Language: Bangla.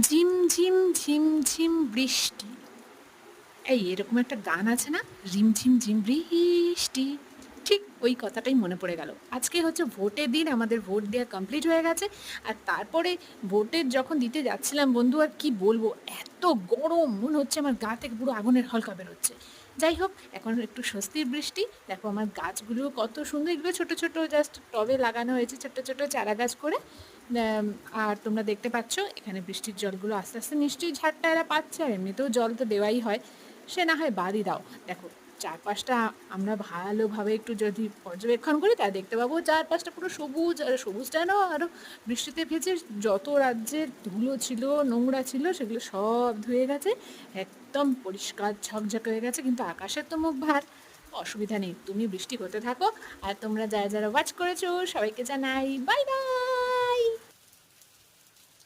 ঝিম ঝিম ঝিম ঝিম বৃষ্টি। এই এরকম একটা গান আছে না, রিমঝিম ঝিম বৃষ্টি, ঠিক ওই কথাটাই মনে পড়ে গেল। আজকে হচ্ছে ভোটের দিন, আমাদের ভোট দেওয়া কমপ্লিট হয়ে গেছে। আর তারপরে ভোটের যখন দিতে যাচ্ছিলাম বন্ধু, আর কি বলবো, এত গরম, মনে হচ্ছে আমার গা থেকে পুরো আগুনের হলকা বেরোচ্ছে। যাই হোক, এখন একটু স্বস্তির বৃষ্টি। দেখো আমার গাছগুলো কত সুন্দর, এগুলো ছোট ছোট জাস্ট টবে লাগানো হয়েছে, ছোট ছোট চারা গাছ করে। আম, আর তোমরা দেখতে পাচ্ছ এখানে বৃষ্টির জলগুলো আস্তে আস্তে নিশ্চয়ই ঝাড়টা এরা পাচ্ছে, আর এমনিতেও জল তো দেওয়াই হয়, সে না হয় বাদই দাও। দেখো চারপাশটা আমরা ভালোভাবে একটু যদি পর্যবেক্ষণ করি তা দেখতে পাবো চারপাশটা পুরো সবুজ, আর সবুজটা না আরও বৃষ্টিতে ভেজে যত রাজ্যের ধুলো ছিল, নোংরা ছিল, সেগুলো সব ধুয়ে গেছে, একদম পরিষ্কার ঝকঝকে হয়ে গেছে। কিন্তু আকাশের তো মুখ ভার, অসুবিধা নেই, তুমি বৃষ্টি হতে থাকো। আর তোমরা যারা যারা ওয়াচ করেছো সবাইকে জানাই বাই বাই।